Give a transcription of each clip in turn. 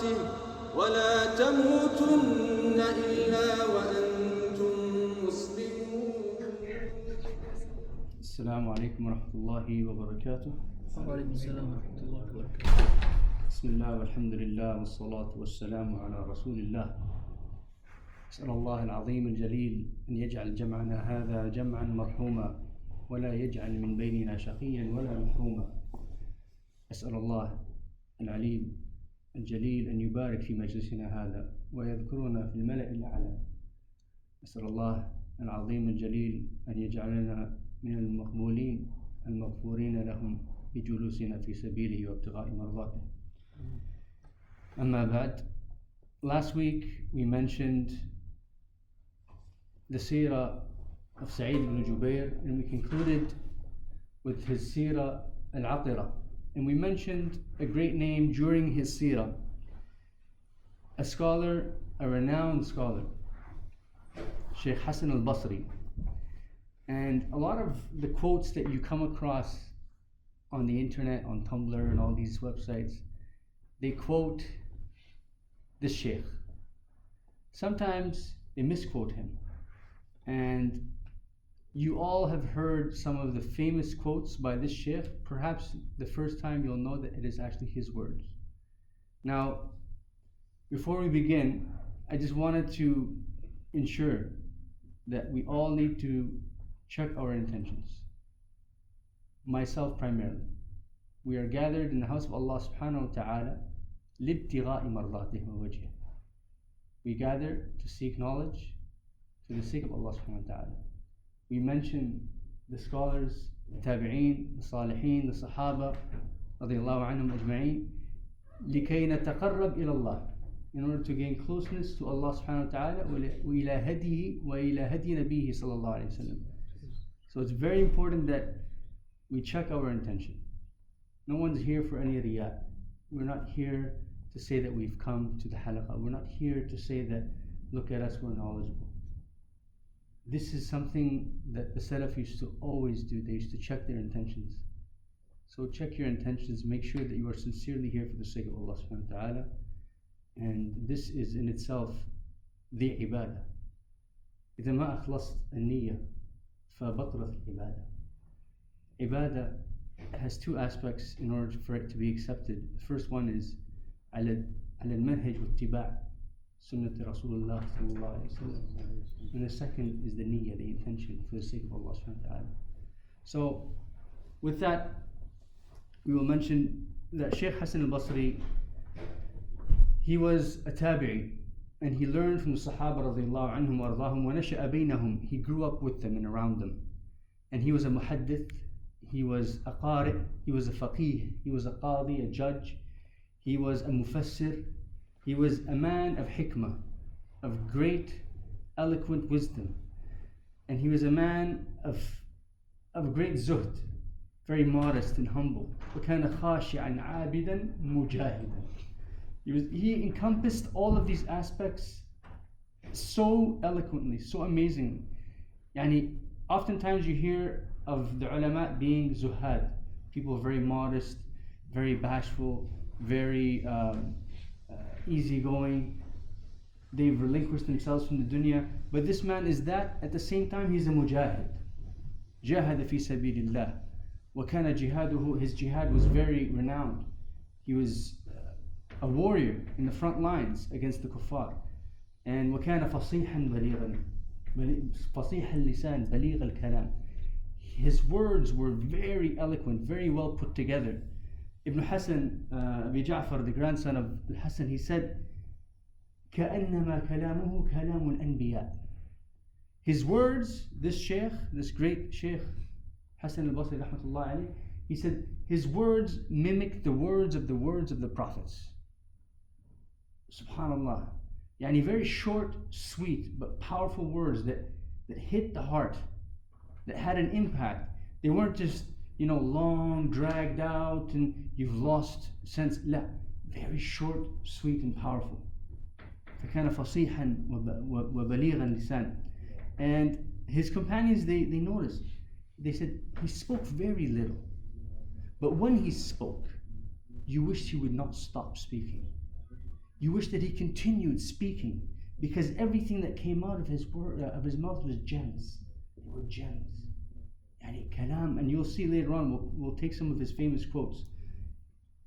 تقاته ولا تموتن إلا وأنتم مسلمون. السلام عليكم ورحمة الله وبركاته. وعليكم السلام ورحمة الله وبركاته. بسم الله والحمد لله والصلاة والسلام على رسول الله. أسأل الله العظيم الجليل أن يجعل جمعنا هذا جمعا مرحوما ولا يجعل من بيننا شقيا ولا محروما. أسأل الله العليم الجليل أن يبارك في مجلسنا هذا ويذكرنا في الملأ الأعلى. أسأل الله العظيم الجليل أن يجعلنا من المقبولين المغفورين لهم بجلوسنا في سبيله وابتغاء مرضاته. أما بعد, last week we mentioned the seerah of Sa'id ibn Jubair, and we concluded with his seerah al-Aqira, and we mentioned a great name during his seerah, a scholar, a renowned scholar, Sheikh Hassan Al Basry. And a lot of the quotes that you come across on the internet, on Tumblr and all these websites, they quote this sheikh. Sometimes they misquote him. And you all have heard some of the famous quotes by this sheikh. Perhaps the first time you'll know that it is actually his words. Now, before we begin, I just wanted to ensure that we all need to check our intentions. Myself primarily. We are gathered in the house of Allah subhanahu wa ta'ala لِابْتِغَاءِ مَرْضَاتِهِ وَوَجْهِهِ. We gather to seek knowledge for the sake of Allah subhanahu wa ta'ala. We mention the scholars, the tabi'een, the salihin, the sahaba, radiyallahu anhum ajma'een, لِكَيْ نَتَقَرَّبْ إِلَى اللَّهِ, in order to gain closeness to Allah subhanahu wa ta'ala, وَإِلَى هَدِيهِ وَإِلَى هَدِي نَبِيهِ sallallahu alayhi wa sallam. So it's very important that we check our intention. No one's here for any riyah. We're not here to say that we've come to the halaqah. We're not here to say that, look at us, we're knowledgeable. This is something that the Salaf used to always do. They used to check their intentions. So check your intentions, make sure that you are sincerely here for the sake of Allah subhanahu wa ta'ala. And this is in itself the ibadah. إذا ما أخلصت النية فبطلت العبادة. Ibadah has two aspects in order for it to be accepted. The first one is على المنهج واتباع سنة رسول الله صلى الله عليه وسلم. And the second is the niyyah, the intention for the sake of Allah subhanahu wa ta'ala. So with that, we will mention that Sheikh Hassan Al Basri, he was a tabi'i, and he learned from the Sahaba radiyallahu anhum wa ardahum wa nasha'a baynahum. He grew up with them and around them. And he was a muhaddith, he was a qari', he was a faqih, he was a qadi, a judge, he was a mufassir, he was a man of hikmah, of great eloquent wisdom, and he was a man of great zuhd, very modest and humble. وَكَانَ خَاشِعًا عَابِدًا مُجَاهِدًا. He encompassed all of these aspects so eloquently, so amazingly. Yani, oftentimes you hear of the ulama being zuhad, people very modest, very bashful, very easygoing. They've relinquished themselves from the dunya. But this man is that. At the same time, he's a mujahid. Jahada fi sabilillah. وَكَانَ جِهَادُهُ, his jihad was very renowned. He was a warrior in the front lines against the kuffar. And وَكَانَ فَصِيحًا بَلِيغًا, فَصِيحَ اللِّسَانِ بَلِيغَ الْكَلَامِ. His words were very eloquent, very well put together. Ibn Hassan, Abi Ja'far, the grandson of Al-Hassan, he said, كَأَنَّمَا كَلَامُهُ كَلَامُ الْأَنْبِيَاءِ. His words, this sheikh, this great sheikh, Hassan Al Basri rahmatullah alayhi, he said, his words mimic the words of the prophets. Subhanallah. Yani very short, sweet, but powerful words that hit the heart, that had an impact. They weren't just, long, dragged out, and you've lost sense. La, very short, sweet, and powerful. فَكَانَ فَصِيحًا وَبَلِيغًا لِسَانًا. And his companions, they noticed. They said, he spoke very little. But when he spoke, you wished he would not stop speaking. You wish that he continued speaking, because everything that came out of his mouth was gems. They were gems. Yani kalam, and you'll see later on, we'll take some of his famous quotes.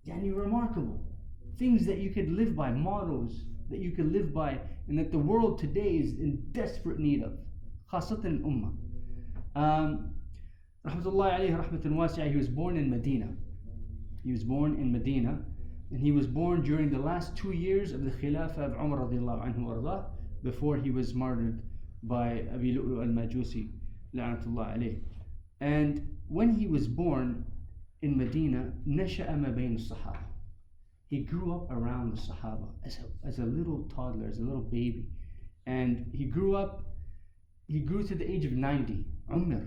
Yani remarkable. Things that you could live by, mottos that you could live by, and that the world today is in desperate need of. Khasatan al-ummah. Rahmatullahi alayhi rahmatan wasi'ah, he was born in Medina. And he was born during the last 2 years of the Khilafah of Umar radiallahu anhu warḍah, before he was martyred by Abi Lu'lu al-Majusi la'natullah alayh. And when he was born in Medina, nasha'a ma bayn as-sahaba. He grew up around the Sahaba as a little toddler, as a little baby. And he grew to the age of 90. Umar.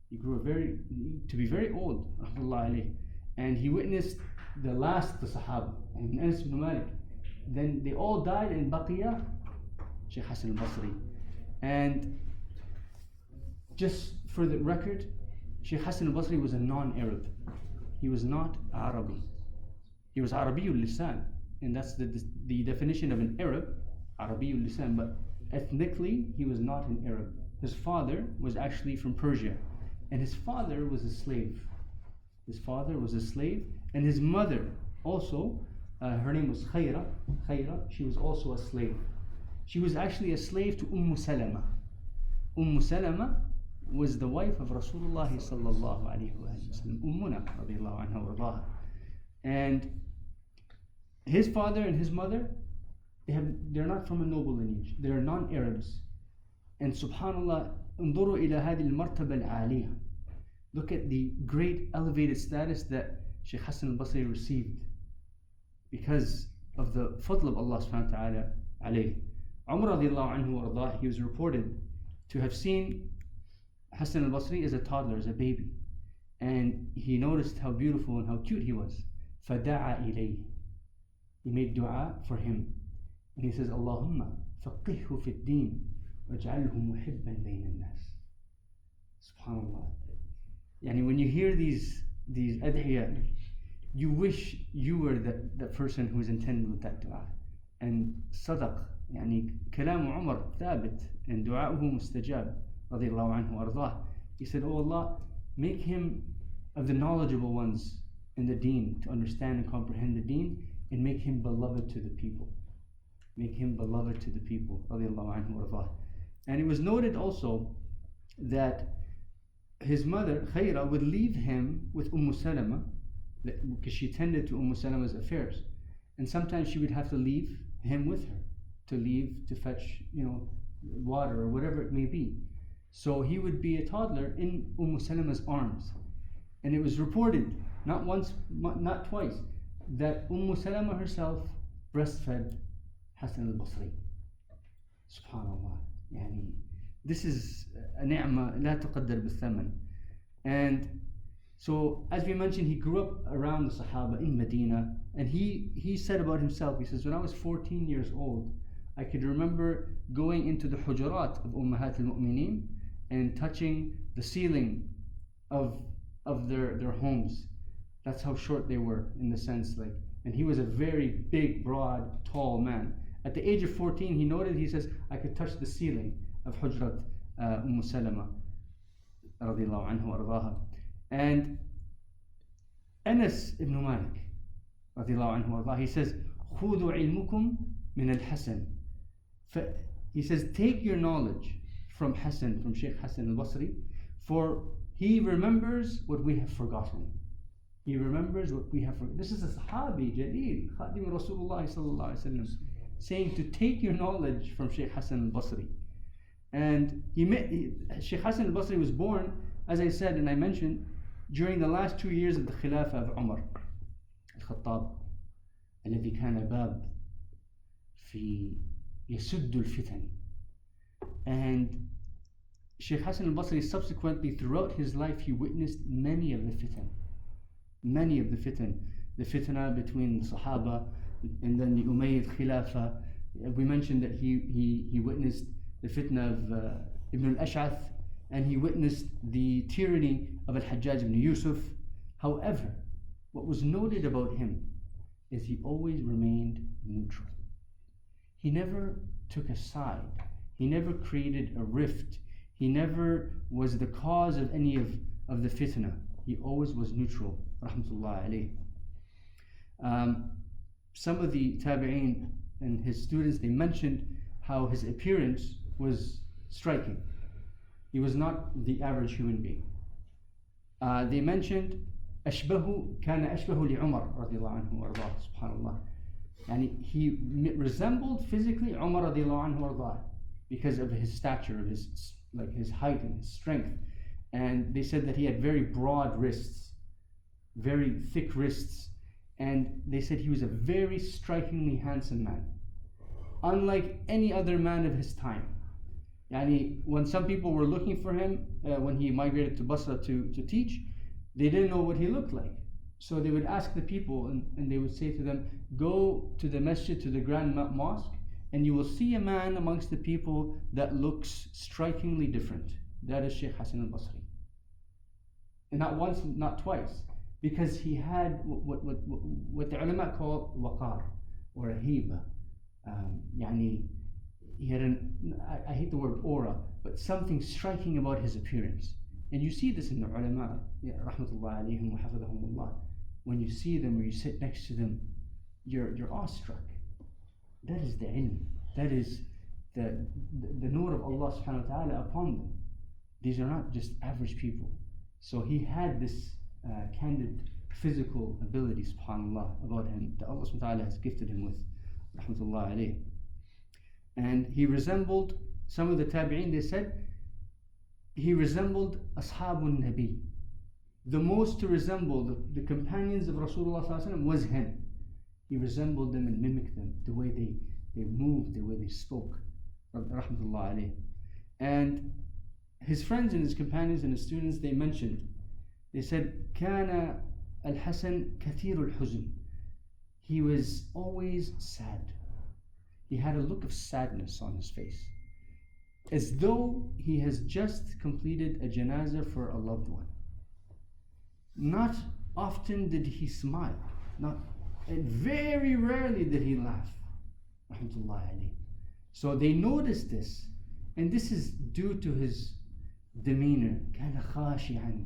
He grew to be very old, rahmatullahi alayh. And he witnessed the Sahaba, and Anas ibn Malik. Then they all died in Baqiya, Sheikh Hassan Al Basry. And just for the record, Sheikh Hassan Al Basry was a non-Arab. He was not Arabi. He was Arabiyul Lisan, and that's the definition of an Arab, Arabiyul Lisan, but ethnically he was not an Arab. His father was actually from Persia, and his father was a slave. And his mother also, her name was Khayra, she was also a slave. She was actually a slave to Salama. Salama was the wife of Rasulullah sallallahu alayhi wa sallam, Ummuna radiallahu anha warḍaha. And his father and his mother, they're not from a noble lineage. They're non-Arabs. And subhanallah, انظروا إلى هذه المرتبة العالية. Look at the great elevated status that Sheikh Hassan Al Basri received because of the fadl of Allah subhanahu wa ta'ala alayh. Umar radiallahu anhu warḍah, he was reported to have seen Hassan Al Basri as a toddler, as a baby. And he noticed how beautiful and how cute he was. فَدَعَى إِلَيْهِ. He made dua for him. And he says, Allahumma faqihhu fi ad-din waj'alhu muhibban bayna an-nas. Subhanallah. Yani when you hear these adhiya, you wish you were the person who is intended with that dua. And sadaq, yani kalam Umar thabit, and du'a'uhu mustajab radiyallahu anhu warḍah. He said, oh Allah, make him of the knowledgeable ones in the deen, to understand and comprehend the deen, and make him beloved to the people. Radiallahu anhu warḍah. And it was noted also that his mother, Khayra, would leave him with Salama, because she tended to Salama's affairs. And sometimes she would have to leave him with her, to fetch, water or whatever it may be. So he would be a toddler in Salama's arms. And it was reported, not once, not twice, that Salama herself breastfed Hassan Al Basri. Subhanallah. Yani, this is a ni'mah la tuqaddar bil-thaman. And so, as we mentioned, he grew up around the Sahaba in Medina, and he said about himself, he says, when I was 14 years old, I could remember going into the hujurat of Ummahat al-Mu'mineen and touching the ceiling of their homes. That's how short they were, in the sense, and he was a very big, broad, tall man. At the age of 14, he noted, he says, I could touch the ceiling of Hujrat Salama radiallahu anhu warḍaha. And Anas ibn Malik radiallahu anhu warḍaha, he says, خُذُوا عِلْمُكُمْ مِنَ الْحَسَنِ. He says, take your knowledge from Sheikh Hassan Al Basri, for he remembers what we have forgotten. This is a Sahabi, Jaleel, Khadim Rasulullah sallallahu alaihi wasallam, saying to take your knowledge from Sheikh Hassan Al Basri. And Sheikh Hassan Al Basri was born, as I said and I mentioned, during the last 2 years of the Khilafah of Umar al-Khattab, الذي كان باب في يسد الفتن. And Sheikh Hassan Al Basri subsequently, throughout his life, he witnessed many of the fitan. The fitna between the Sahaba, and then the Umayyad Khilafah. We mentioned that he witnessed the fitna of Ibn al-Ash'ath, and he witnessed the tyranny of Al-Hajjaj ibn Yusuf. However, what was noted about him is he always remained neutral. he never took a side. He never created a rift. He never was the cause of any of the fitna. He always was neutral, rahmatullah alayh. Some of the tabi'een and his students, they mentioned how his appearance was striking. He was not the average human being. They mentioned كان أشبه لعمر رضي الله عنه وأرضاه سبحان الله. And he resembled physically Umar رضي الله عنه وأرضاه because of his stature, of his height and his strength. And they said that he had very broad wrists, very thick wrists, and they said he was a very strikingly handsome man, unlike any other man of his time. Yani, when some people were looking for him, when he migrated to Basra to teach, they didn't know what he looked like. So they would ask the people, and they would say to them, go to the masjid, to the grand mosque, and you will see a man amongst the people that looks strikingly different. That is Sheikh Hassan Al Basry. And not once, not twice, because he had what the ulama call waqar, or a hiba. He had I hate the word aura, but something striking about his appearance. And you see this in the ulama, rahmatullah alayhim wa hafadhahumullah. When you see them or you sit next to them, you're awestruck. That is the ilm. That is the nur of Allah subhanahu wa ta'ala upon them. These are not just average people. So he had this candid physical ability, subhanallah, about him that Allah subhanahu wa ta'ala has gifted him with, rahmatullah alayh. And he resembled, some of the tabi'een, they said, he resembled Ashabun Nabi. The most to resemble the companions of Rasulullah was him. He resembled them and mimicked them, the way they moved, the way they spoke, rahmatullah alayh. And his friends and his companions and his students, they mentioned, they said, كان الحسن كثير الحزن. He was always sad. He had a look of sadness on his face, as though he has just completed a janazah for a loved one. Not often did he smile, and very rarely did he laugh, rahmatullah alayh. So they noticed this, and this is due to his demeanor. كان خاشعا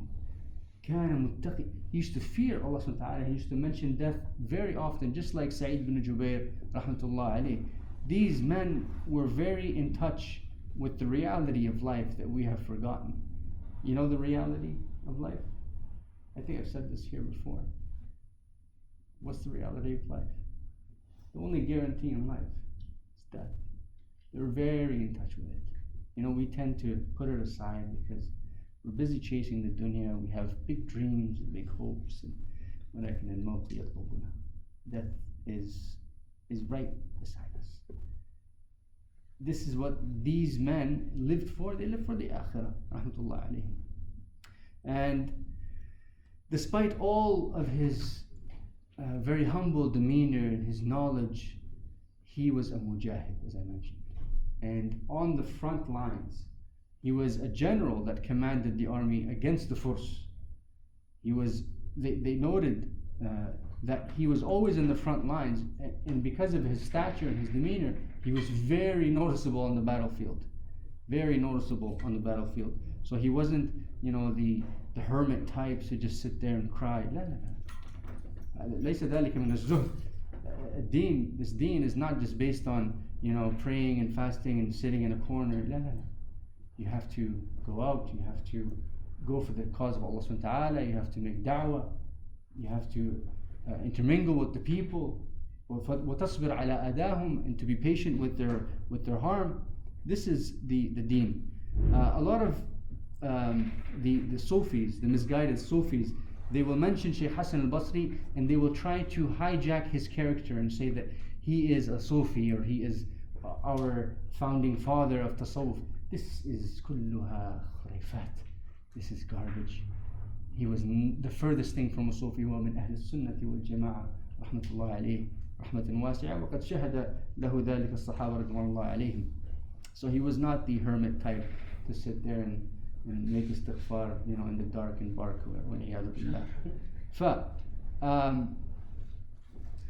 كان متقي. He used to fear Allah subhanahu wa ta'ala. He used to mention death very often, just like Sa'id bin Jubair, rahmatullah alayh. These men were very in touch with the reality of life that we have forgotten. You know the reality of life? I think I've said this here before. What's the reality of life? The only guarantee in life is death. They're very in touch with it. You know, we tend to put it aside because we're busy chasing the dunya. We have big dreams and big hopes. And death is right beside us. This is what these men lived for. They lived for the akhirah, rahmatullah alayhim. And despite all of his very humble demeanor and his knowledge, he was a mujahid, as I mentioned. And on the front lines, he was a general that commanded the army against the Furs. They noted that he was always in the front lines, and because of his stature and his demeanor, he was very noticeable on the battlefield. Very noticeable on the battlefield. So he wasn't, the hermit types who just sit there and cry. لا لا لا. ليس ذلك من الزهد. This deen is not just based on, praying and fasting and sitting in a corner. لا لا لا. You have to go out. You have to go for the cause of Allah subhanahu wa ta'ala. You have to make da'wah. You have to intermingle with the people. وتصبر على أذاهم, and to be patient with their harm. This is the deen. A lot of the Sufis, the misguided Sufis, they will mention Sheikh Hassan Al Basri and they will try to hijack his character and say that he is a Sufi or he is our founding father of Tasawwuf. This is كلها خريفات. This is garbage. He was the furthest thing from a Sufi. هو من أهل السنة والجماعة رحمة الله عليه رحمة واسعة وقد شهد له ذلك الصحابة رضوان الله عليهم. So he was not the hermit type to sit there and make istighfar, in the dark and bark.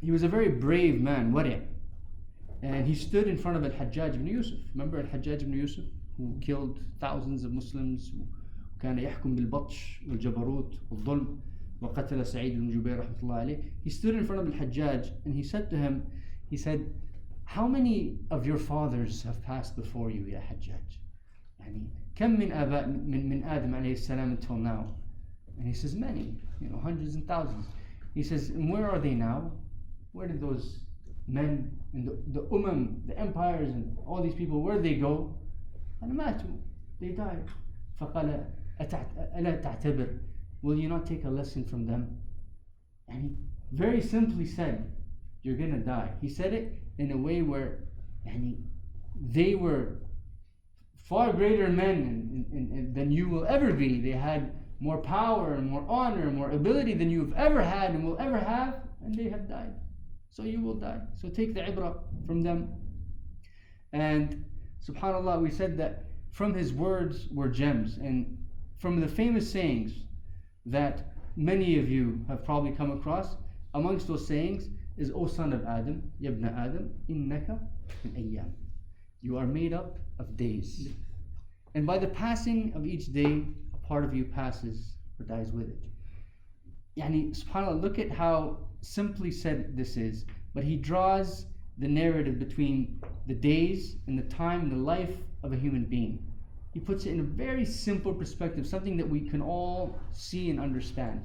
He was a very brave man, wari'. And he stood in front of Al-Hajjaj ibn Yusuf. Remember Al-Hajjaj ibn Yusuf, who killed thousands of Muslims, وكان يحكم بالبطش والجبروت والظلم وقتل سعيد بن جبير رحمه الله عليه. He stood in front of Al-Hajjaj and he said to him, he said, how many of your fathers have passed before you, Ya Hajjaj? يعني كم من آباء من آدم عليه السلام until now? And he says, many, hundreds and thousands. He says, and where are they now? Where did those men and the the empires and all these people, where did they go? And ماتوا, they died. فقال ألا تعتبر, will you not take a lesson from them? And he very simply said, you're gonna die. He said it in a way where they were far greater men than you will ever be. They had more power and more honor and more ability than you've ever had and will ever have, and they have died. So you will die. So take the ibrah from them. And subhanAllah, we said that from his words were gems. And from the famous sayings that many of you have probably come across, amongst those sayings is, O son of Adam, Yabna Adam, innaka min ayyam. You are made up of days. And by the passing of each day, a part of you passes or dies with it. SubhanAllah, look at how simply said this is, but he draws the narrative between the days and the time and the life of a human being. He puts it in a very simple perspective, something that we can all see and understand.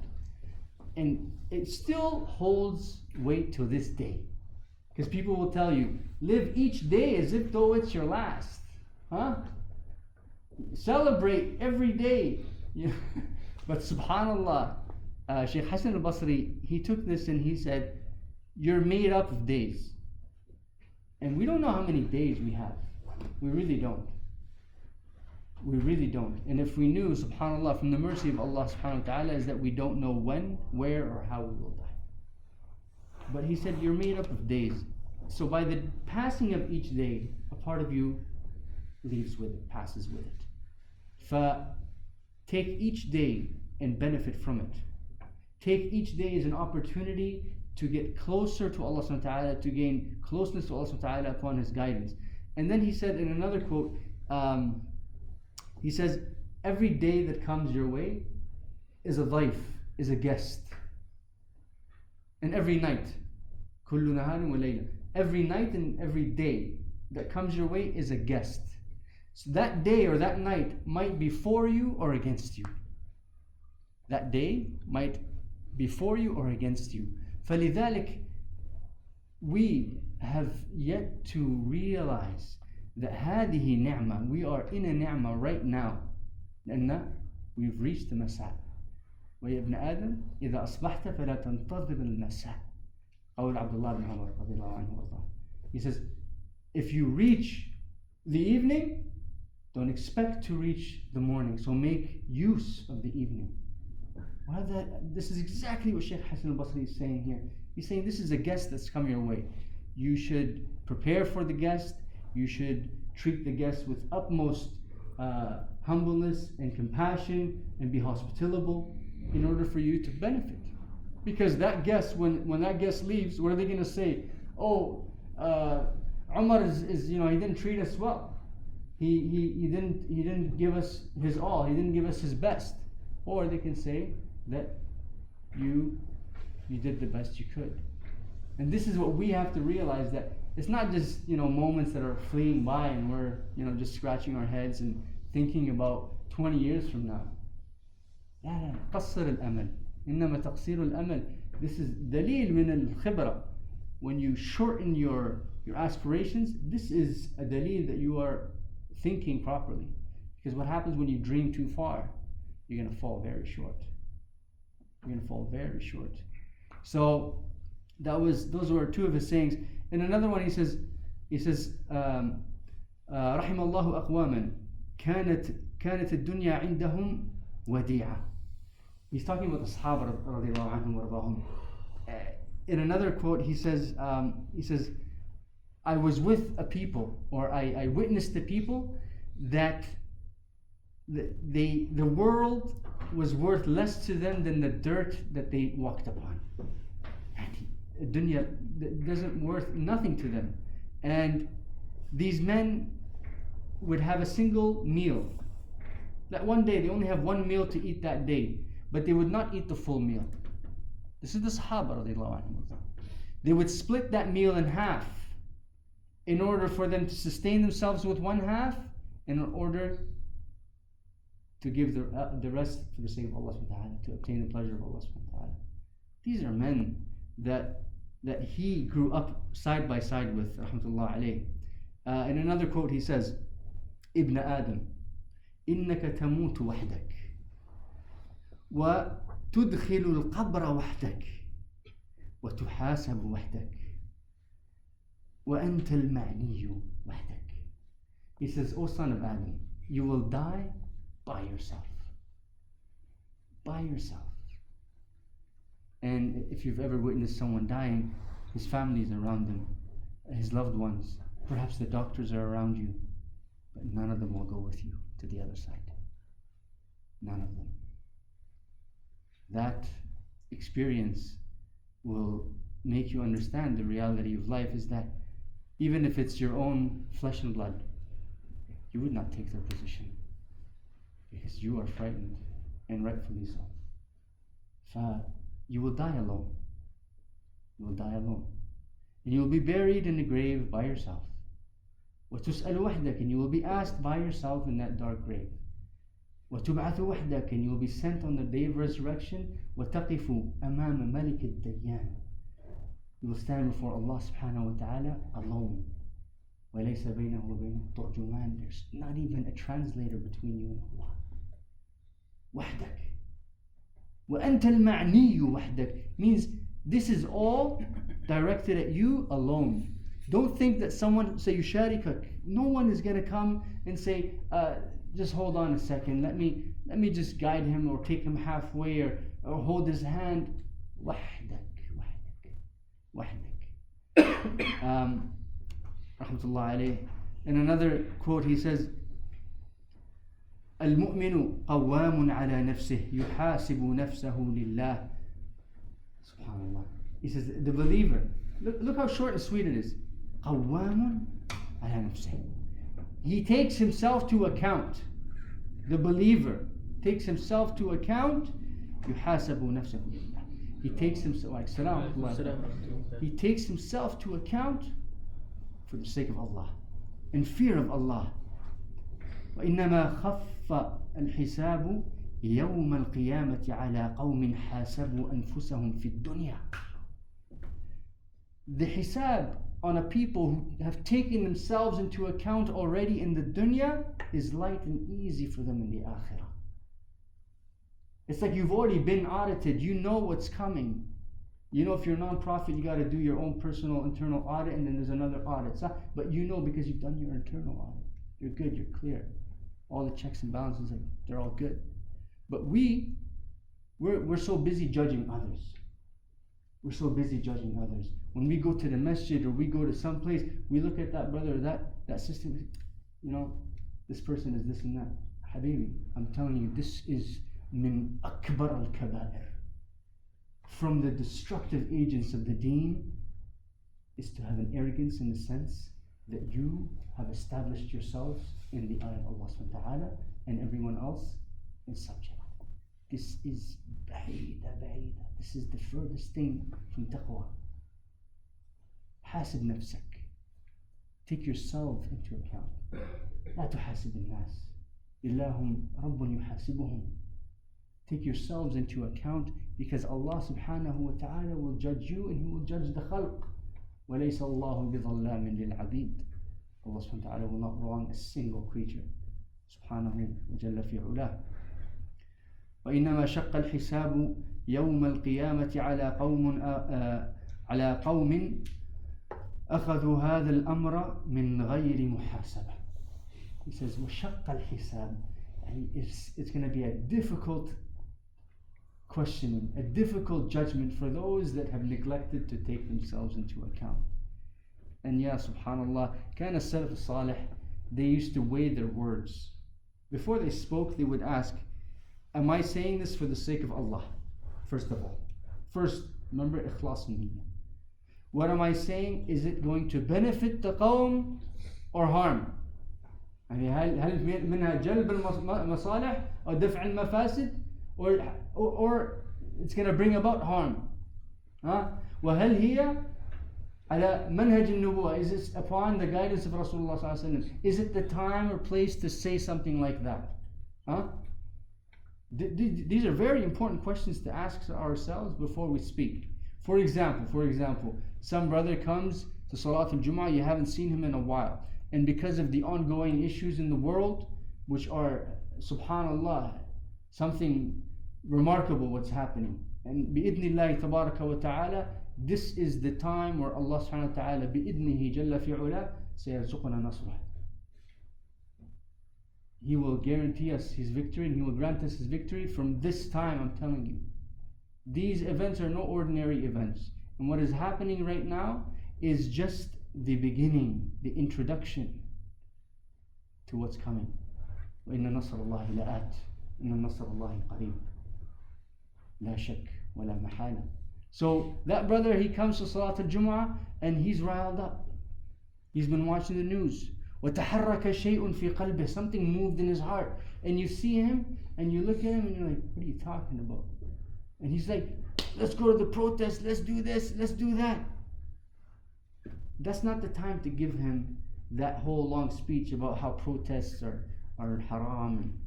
And it still holds weight to this day. Because people will tell you, live each day as if though it's your last. Celebrate every day. But subhanAllah, Sheikh Hassan Al Basry, he took this and he said, you're made up of days. And we don't know how many days we have. We really don't. We really don't. And if we knew, subhanAllah, from the mercy of Allah subhanahu wa ta'ala, is that we don't know when, where, or how we will die. But he said, you're made up of days. So by the passing of each day, a part of you leaves with it, passes with it. Take each day and benefit from it. Take each day as an opportunity to get closer to Allah subhanahu wa ta'ala, to gain closeness to Allah subhanahu wa ta'ala upon his guidance. And then he said in another quote, he says, every day that comes your way is a dhaif, is a guest. And every night, kullu naharin wa layla, every night and every day that comes your way is a guest. So that day or that night might be for you or against you. That day might be for you or against you. فَلِذَلِكَ, we have yet to realize that هذه نعمة, we are in a ni'mah right now. لأن we've reached the Masa. وَيَا ابْنَ آدَمْ إِذَا أَصْبَحْتَ فَلَا تَنْتَظِرِ الْمَسَاء. قول Abdullah ibn Umar radiallahu anhu warḍah. He says, if you reach the evening, don't expect to reach the morning. So make use of the evening. This is exactly what Sheikh Hassan Al Basry is saying here. He's saying this is a guest that's come your way. You should prepare for the guest. You should treat the guest with utmost humbleness and compassion and be hospitable in order for you to benefit. Because that guest, when that guest leaves, what are they going to say? Oh, Umar is he didn't treat us well. He didn't give us his all. He didn't give us his best. Or they can say that you did the best you could. And this is what we have to realize, that it's not just moments that are fleeing by and we're just scratching our heads and thinking about 20 years from now. لا قصر الأمل إنما تقصير الأمل. This is دليل من الخبرة. When you shorten your aspirations, this is a dalil that you are thinking properly. Because what happens when you dream too far? You're going to fall very short. You're going to fall very short. So those were two of his sayings. And another one he says رحم الله أقواما كانت الدنيا عندهم وديعة. He's talking about the Sahaba radiallahu anhum warḍahum. In another quote he says I was with a people, or I witnessed the people that the world was worth less to them than the dirt that they walked upon. And dunya doesn't worth nothing to them. And these men would have a single meal. That one day they only have one meal to eat that day, but they would not eat the full meal. This is the Sahaba radiallahu anhum. They would split that meal in half in order for them to sustain themselves with one half, and in order to give the rest for the sake of Allah subhanahu wa ta'ala, to obtain the pleasure of Allah subhanahu wa ta'ala. These are men that he grew up side by side with, rahmatullah alayh. In another quote he says, Ibn Adam, إنك تموت وحدك وتدخل القبر وحدك وتحاسب وحدك وأنت المعني وحدك. He says, O son of Adam, you will die by yourself. By yourself. And if you've ever witnessed someone dying, his family is around him, his loved ones, perhaps the doctors are around you, but none of them will go with you to the other side. None of them. That experience will make you understand the reality of life is that even if it's your own flesh and blood, you would not take their position because you are frightened, and rightfully so. You will die alone. You will die alone. And you will be buried in the grave by yourself. وَتُسْأَلُ وَحْدَكَ, and you will be asked by yourself in that dark grave. وَتُبْعَثُ وَحْدَكَ, and you will be sent on the day of resurrection. وَتَقِفُ أَمَامَ مَلِكِ الدَّيَّانِ, you will stand before Allah subhanahu wa ta'ala alone. وَلَيْسَ بَيْنَهُ وَبَيْنَهُ تُرْجُمَانٌ, there's not even a translator between you and Allah. وَحْدَكَ وَأَنْتَ الْمَعْنِيُّ وَحْدَكَ means this is all directed at you alone. Don't think that someone say يُشَارِكَك. No one is going to come and say, just hold on a second, let me just guide him or take him halfway or hold his hand. وَحْدَكَ Rahmatullah alayh. In another quote he says, المؤمن قوام على نفسه يحاسب نفسه لله. Subhanallah. He says the believer, look how short and sweet it is. قوام على نفسه. He takes himself to account. The believer takes himself to account. يحاسب نفسه لله. He takes himself to account for the sake of Allah, in fear of Allah. وإنما خف الحساب يوم القيامة على قوم حاسبوا أنفسهم في الدنيا. The hisab on a people who have taken themselves into account already in the dunya is light and easy for them in the akhirah. It's like you've already been audited. You know what's coming. You know, if you're a non-profit, you got to do your own personal internal audit, and then there's another audit. But you know because you've done your internal audit. You're good, you're clear. All the checks and balances, they're all good. But we're so busy judging others. We're so busy judging others. When we go to the masjid or we go to some place, we look at that brother or that sister, you know, this person is this and that. Habibi, I'm telling you, this is min akbar al-kabair. From the destructive agents of the deen is to have an arrogance in the sense that you have established yourselves in the eye of Allah subhanahu wa ta'ala and everyone else is subject. This is ba'ida. This is the furthest thing from taqwa. Hasib nafsak. Take yourself into account. لا تحاسب الناس. إلهum رب يحاسبهم. Take yourselves into account because Allah subhanahu wa ta'ala will judge you and He will judge the khalq. وَلَيْسَ اللَّهُ بِظَلَّامٍ لِلْعَبِيدِ. Allah subhanahu wa ta'ala will not wrong a single creature. Subhanahu wa jalla fi ulah. وإنما شق الحساب يوم القيامة على قوم أخذوا هذا الأمر من غير محاسبة. He says وشق الحساب. It's going to be a difficult questioning, a difficult judgment for those that have neglected to take themselves into account. And yeah, subhanallah, كان السلف الصالح, they used to weigh their words. Before they spoke, they would ask, am I saying this for the sake of Allah? First of all. First, remember ikhlas niyyah. What am I saying? Is it going to benefit the qawm or harm? يعني هل منها جلب المصالح أو دفع المفاسد or it's going to bring about harm? وهل هي على منهج النبوة? Is it upon the guidance of Rasulullah صلى الله عليه وسلم? Is it the time or place to say something like that? These are very important questions to ask ourselves before we speak. For example, some brother comes to Salat al-Jum'ah, you haven't seen him in a while, and because of the ongoing issues in the world, which are, subhanallah, something remarkable what's happening, and bi'idhnillahi tabaraka wa ta'ala, this is the time where Allah subhanahu wa ta'ala bi'idhnihi jalla fi'ula sayarzuquna nasrah. He will guarantee us His victory, and He will grant us His victory from this time, I'm telling you. These events are no ordinary events. And what is happening right now is just the beginning, the introduction to what's coming. وَإِنَّ نَصْرَ اللَّهِ لَآتٍ إِنَّ نَصْرَ اللَّهِ قَرِيبٌ لَا شَكَّ وَلَا مَحَالَةٍ. So that brother, he comes to Salat al-Jum'ah and he's riled up. He's been watching the news. وَتَحَرَّكَ شَيْءٌ فِي قَلْبِهِ. Something moved in his heart. And you see him and you look at him and you're like, what are you talking about? And he's like, let's go to the protest, let's do this, let's do that. That's not the time to give him that whole long speech about how protests are haram.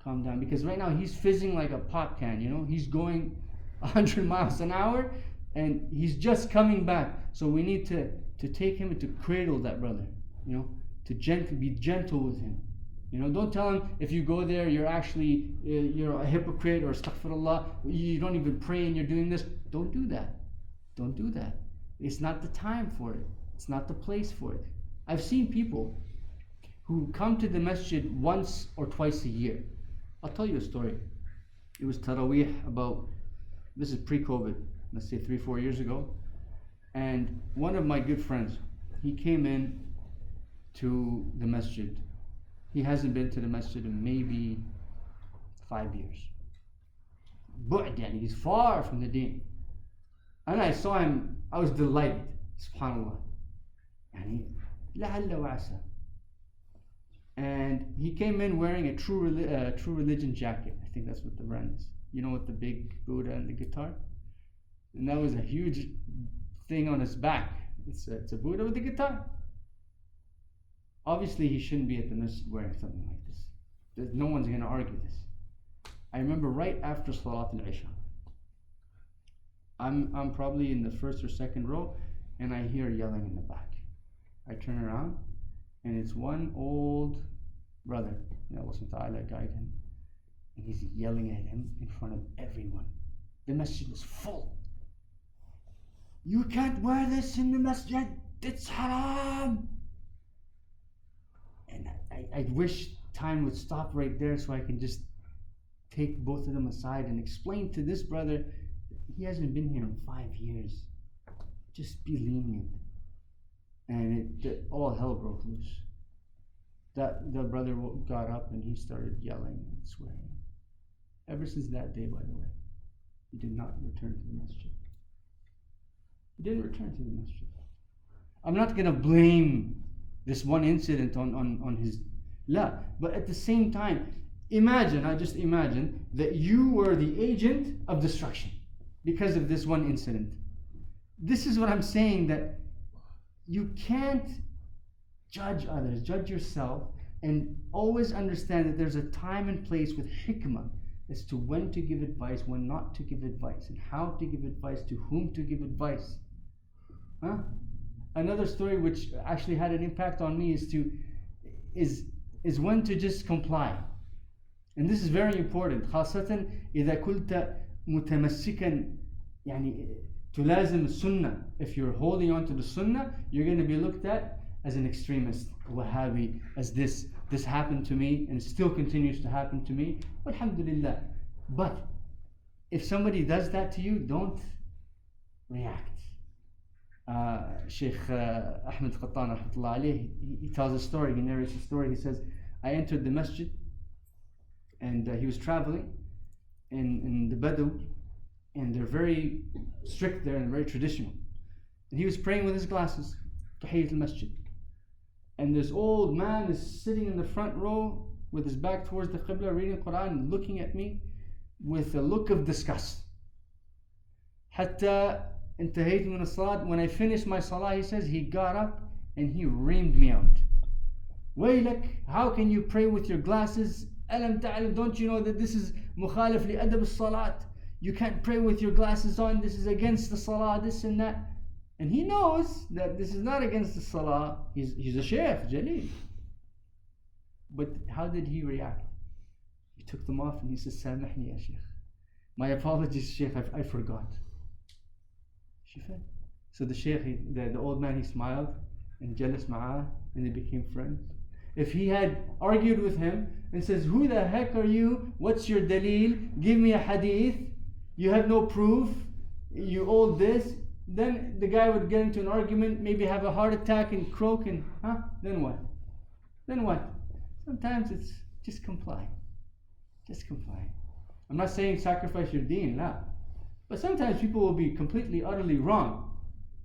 Calm down. Because right now he's fizzing like a pop can, He's going 100 miles an hour and he's just coming back. So we need to take him and to cradle that brother, to be gentle with him. Don't tell him if you go there you're actually you're a hypocrite or astaghfirullah, you don't even pray and you're doing this. Don't do that. Don't do that. It's not the time for it. It's not the place for it. I've seen people who come to the masjid once or twice a year. I'll tell you a story. It was Taraweeh this is pre-COVID, let's say 3-4 years ago. And one of my good friends, he came in to the masjid. He hasn't been to the masjid in maybe 5 years. But he's far from the deen. And I saw him, I was delighted. Subhanallah. لعل وعسى. And he came in wearing a true religion jacket. I think that's what the brand is. With the big Buddha and the guitar? And that was a huge thing on his back. It's a Buddha with the guitar. Obviously, he shouldn't be at the masjid wearing something like this. No one's going to argue this. I remember right after Salat al-Isha, I'm probably in the first or second row, and I hear yelling in the back. I turn around, and it's one old brother. Allah subhanahu wa ta'ala guide him. And he's yelling at him in front of everyone. The masjid is full. You can't wear this in the masjid. It's haram. And I wish time would stop right there so I can just take both of them aside and explain to this brother, he hasn't been here in 5 years. Just be lenient. And all hell broke loose. The brother got up and he started yelling and swearing. Ever since that day, by the way, he did not return to the masjid. He didn't return to the masjid. I'm not going to blame this one incident on his but at the same time, I just imagine that you were the agent of destruction because of this one incident. This is what I'm saying, that you can't judge others, judge yourself, and always understand that there's a time and place with hikmah as to when to give advice, when not to give advice, and how to give advice, to whom to give advice. Another story which actually had an impact on me is when to just comply. And this is very important. خاصة إذا كنت متمسكا تلازم السنة. If you're holding on to the sunnah, you're going to be looked at as an extremist, Wahhabi, as this happened to me and it still continues to happen to me. Alhamdulillah. But if somebody does that to you, don't react. Sheikh Ahmed Qattan, rahmatullah alayhi, he tells a story, he narrates a story. He says, I entered the masjid and he was traveling in the Badu, And they're very strict there and very traditional. And he was praying with his glasses, Tahiyyat al-Masjid. And this old man is sitting in the front row with his back towards the Qibla, reading Quran and looking at me with a look of disgust. Hatta intahaytu min as-salat. When I finished my salah, he says, he got up and he reamed me out. Waylak, how can you pray with your glasses? Alam ta'alam, don't you know that this is mukhalif li adab as-salat? You can't pray with your glasses on, this is against the salah, this and that. And he knows that this is not against the salah. He's a Shaykh, Jaleel. But how did he react? He took them off and he says, Samahni ya Shaykh. My apologies, Shaykh, I forgot. So the Shaykh, the old man, he smiled and jalas ma'ah, and they became friends. If he had argued with him and says, who the heck are you? What's your daleel? Give me a hadith. You have no proof. You old this. Then the guy would get into an argument, maybe have a heart attack and croak, and then what? Then what? Sometimes it's just comply. Just comply. I'm not saying sacrifice your deen, no. But sometimes people will be completely, utterly wrong.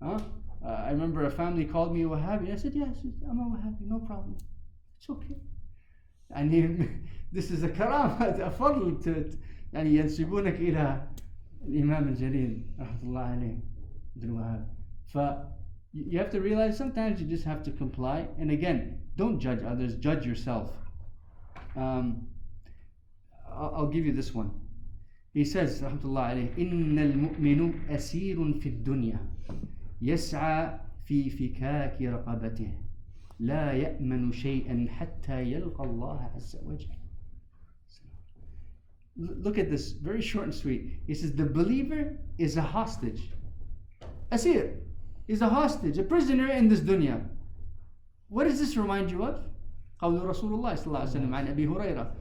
I remember a family called me a Wahhabi. I said, yes, I'm a Wahhabi, no problem. It's okay. And this is a karamah, a fadl to يعني ينسبونك إلى الإمام الجليل رحمه الله عليه عبد الوهاب. You have to realize sometimes you just have to comply. And again, don't judge others, judge yourself. I'll give you this one. He says, رحمة الله عليه, إن المؤمن أسير في الدنيا يسعى في فكاك رقبته لا يأمن شيئا حتى يلقى الله عز وجل. Look at this, very short and sweet. He says, the believer is a hostage. Asir is a hostage, a prisoner in this dunya. What does this remind you of? قول رسول الله صلى الله عليه وسلم عن أبي هريرة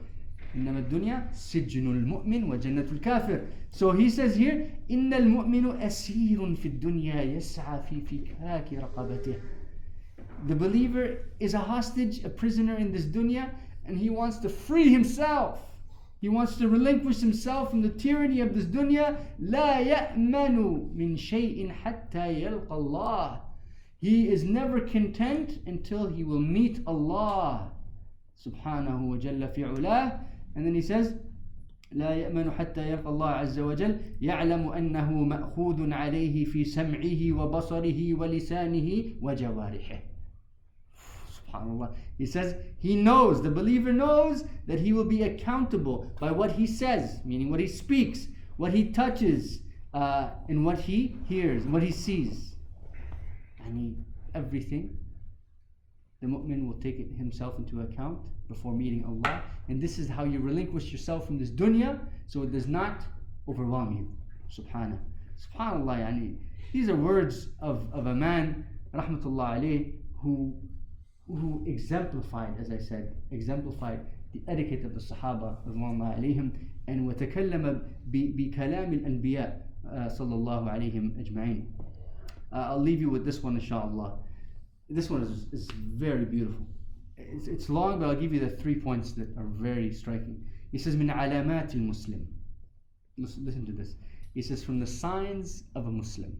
إنما الدنيا سجن المؤمن وجنة الكافر. So he says here, إن المؤمن أسير في الدنيا يسعى في فكاك رقبته. The believer is a hostage, a prisoner in this dunya, and he wants to free himself. He wants to relinquish himself from the tyranny of this dunya. لا يأمن من شيء حتى يلقى الله. He is never content until he will meet Allah subhanahu wa jalla fi ulah. And then he says, لا يأمن حتى يلقى الله عز وجل يعلم أنه مأخوذ عليه في سمعه وبصره ولسانه وجوارحه. SubhanAllah. He says he knows, the believer knows that he will be accountable by what he says, meaning what he speaks, what he touches, and what he hears, what he sees. And everything, the mu'min will take it himself into account before meeting Allah. And this is how you relinquish yourself from this dunya, so it does not overwhelm you. Subhanallah. Yani, these are words of a man, rahmatullah alayh, who exemplified, as I said, the etiquette of the Sahaba alayhim, and وتكلم بكلام الأنبياء صلى الله عليهم أجمعين. I'll leave you with this one, inshallah. This one is very beautiful. It's long, but I'll give you the 3 points that are very striking. He says, من علامات المسلم. Listen to this. He says, from the signs of a Muslim.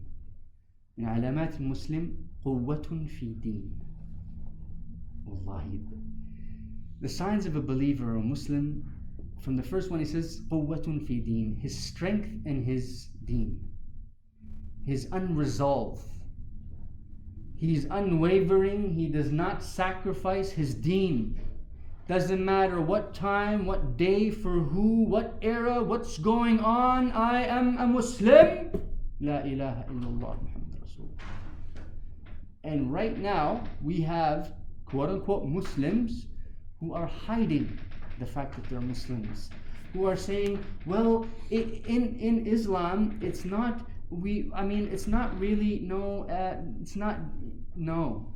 من علامات المسلم قوة في دين. Wallahi. The signs of a believer or a Muslim, from the first one he says, قوة في دين. His strength in his deen. His unresolve. He's unwavering. He does not sacrifice his deen. Doesn't matter what time, what day, for who, what era, what's going on. I am a Muslim. La ilaha illallah Muhammad Rasulullah. And right now we have quote unquote Muslims who are hiding the fact that they're Muslims. Who are saying, well, in Islam, it's not. It's not really, it's not, no,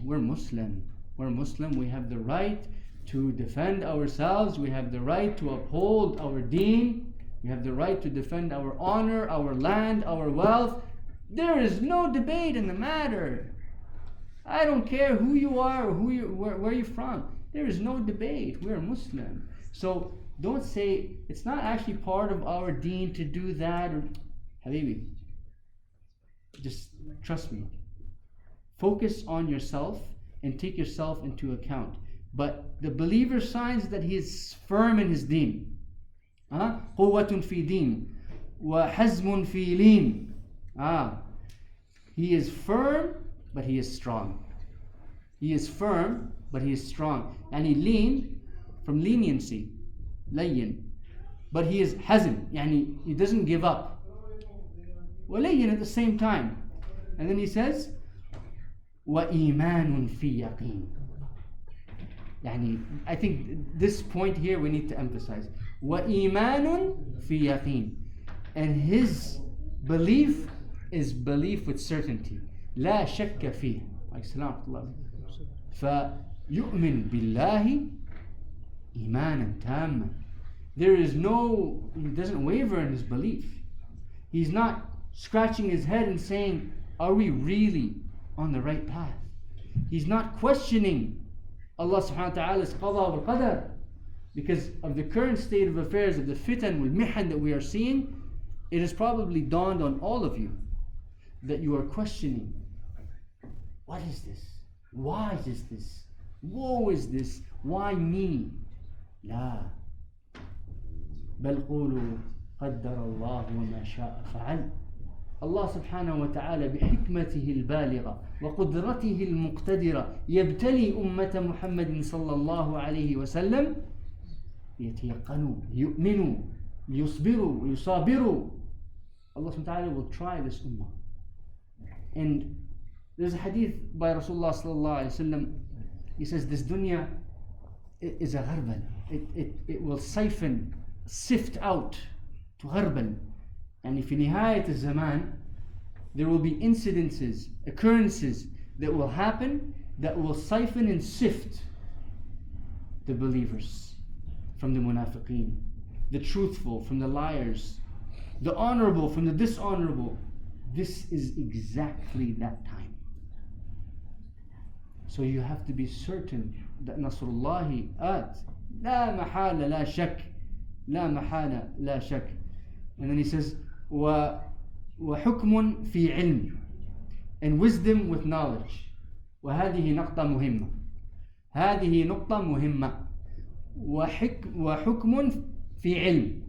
we're Muslim. We're Muslim, we have the right to defend ourselves, we have the right to uphold our deen, we have the right to defend our honor, our land, our wealth. There is no debate in the matter. I don't care who you are or where you're from. There is no debate, we're Muslim. So don't say, it's not actually part of our deen to do that, or Habibi, just trust me. Focus on yourself and take yourself into account. But the believer signs that he is firm in his deen. قوة في دين وحزم في لين. He is firm, but he is strong. He is firm, but he is strong. And he lean from leniency, layyin. But he is hazm, yani he doesn't give up. Walayyin at the same time. And then he says, وَإِيمَانٌ فِي يَقِينٍ. Yani, I think this point here we need to emphasize. وَإِيمَانٌ فِي يَقِينٍ. And his belief is belief with certainty. لا شك فيه. فيؤمن بالله إيمانا تاما. There is no, he doesn't waver in his belief. He's not scratching his head and saying, are we really on the right path? He's not questioning Allah subhanahu wa ta'ala's qada wal qadar. Because of the current state of affairs, of the fitan wal mihan that we are seeing, it has probably dawned on all of you that you are questioning, what is this? Why is this? Woe is this? Why me? La. بل قولوا قدر الله وما شاء فعل. Allah subhanahu wa ta'ala بحكمته البالغة وقدرته المقتدرة يبتلي أمة محمد صلى الله عليه وسلم يتيقنوا يؤمنوا يصبروا يصابروا. Allah subhanahu wa ta'ala will try this ummah. And there's a hadith by Rasulullah sallallahu alayhi wasallam. He says this dunya is a gharbal. It will sift out to gharbal. And if in nihayat al-zaman there will be incidences, occurrences that will happen that will siphon and sift the believers from the munafiqeen, the truthful from the liars, the honorable from the dishonorable. This is exactly that time. So you have to be certain that Nasrullahi at. La mahala la shak. La mahala la shak. And then he says, وحكم في علم. And wisdom with knowledge. وهذه نقطة مهمة. هذه نقطة مهمة. وحكم في علم.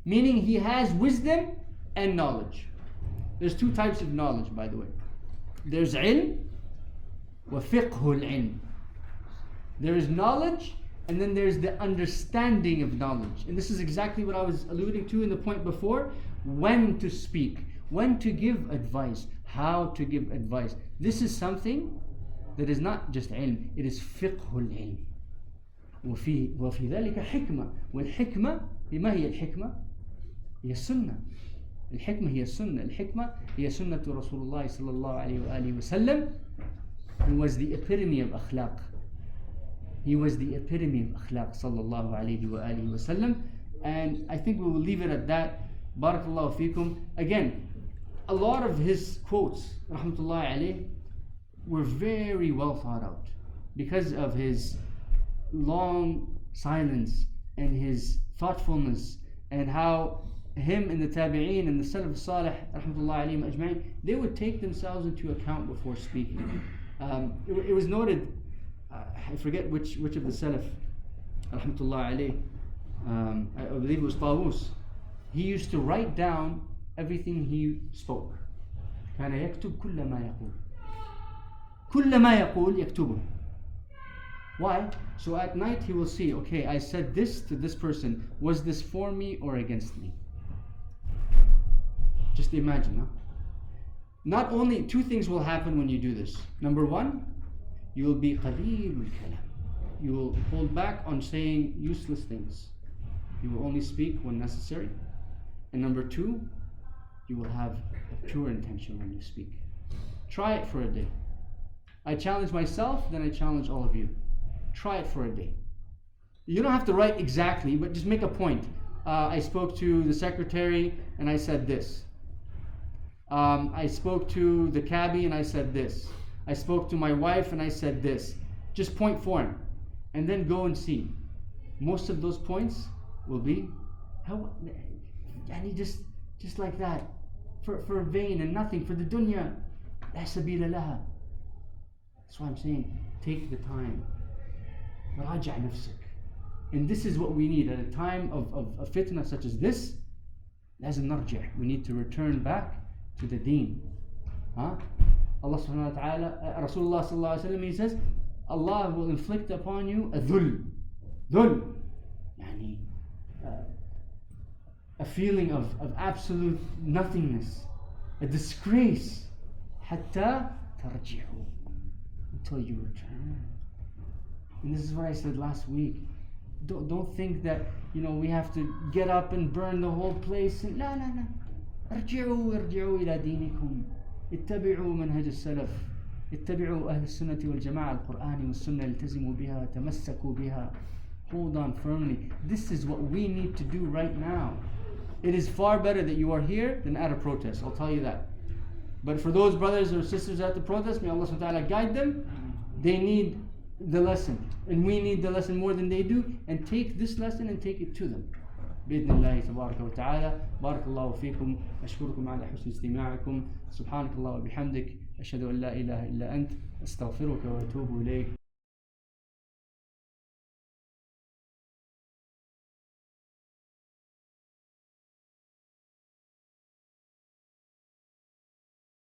Meaning he has wisdom and knowledge. There's two types of knowledge, by the way. There's علم وفقه العلم. There is knowledge, and then there's the understanding of knowledge. And this is exactly what I was alluding to in the point before. When to speak, when to give advice, how to give advice. This is something that is not just علم, it is فقه العلم. وفي ذلك حكمة. والحكمة ما هي الحكمة؟ هي السنة. الحكمة هي السنة. الحكمة هي سنة رسول الله صلى الله عليه وآله وسلم, who was the epitome of akhlaq. He was the epitome of akhlaq sallallahu alayhi wa alihi wa sallam. And I think we will leave it at that. Barakallahu feekum. Again, a lot of his quotes, rahmatullahi alayhi, were very well thought out because of his long silence and his thoughtfulness, and how him and the tabi'een and the salaf salih, rahmatullahi alayhim ajma'in, they would take themselves into account before speaking. It was noted, I forget which of the salaf, rahmatullahi alayh, I believe it was Tawus. He used to write down everything he spoke. كان يكتب كل ما يقول. كل ما يقول يكتبه. Why? So at night he will see, okay, I said this to this person. Was this for me or against me? Just imagine, huh? Not only, two things will happen when you do this. Number one, you will be qaleel al-kalam. You will hold back on saying useless things. You will only speak when necessary. And number two, you will have a pure intention when you speak. Try it for a day. I challenge myself, then I challenge all of you. Try it for a day. You don't have to write exactly, but just make a point. I spoke to the secretary and I said this. I spoke to the cabbie and I said this. I spoke to my wife and I said this. Just point for him. And then go and see. Most of those points will be, just like that. for vain and nothing, for the dunya. لا سبيل لها. That's why I'm saying, take the time. راجع نفسك. And this is what we need at a time of fitna such as this. لازم نرجع. We need to return back to the deen. Huh? Allah subhanahu wa ta'ala, Rasulullah sallallahu alayhi wa sallam, he says, Allah will inflict upon you a dhul. Dhul. Yani, a feeling of absolute nothingness. A disgrace. حتى ترجعوا. Until you return. And this is what I said last week. Don't think that, we have to get up and burn the whole place. لا لا لا. ارجعوا إلى دينكم. اتبعوا منهج السلف. اتبعوا أهل السنة والجماعة القرآن والسنة التزموا بها تمسكوا بها. Hold on firmly. This is what we need to do right now. It is far better that you are here than at a protest. I'll tell you that. But for those brothers or sisters at the protest, may Allah subhanahu wa ta'ala guide them. They need the lesson. And we need the lesson more than they do. And take this lesson and take it to them. بإذن الله تبارك وتعالى. بارك الله فيكم. أشكركم على حسن استماعكم. سبحانك الله وبحمدك. أشهد أن لا إله إلا أنت. أستغفرك وأتوب إليك.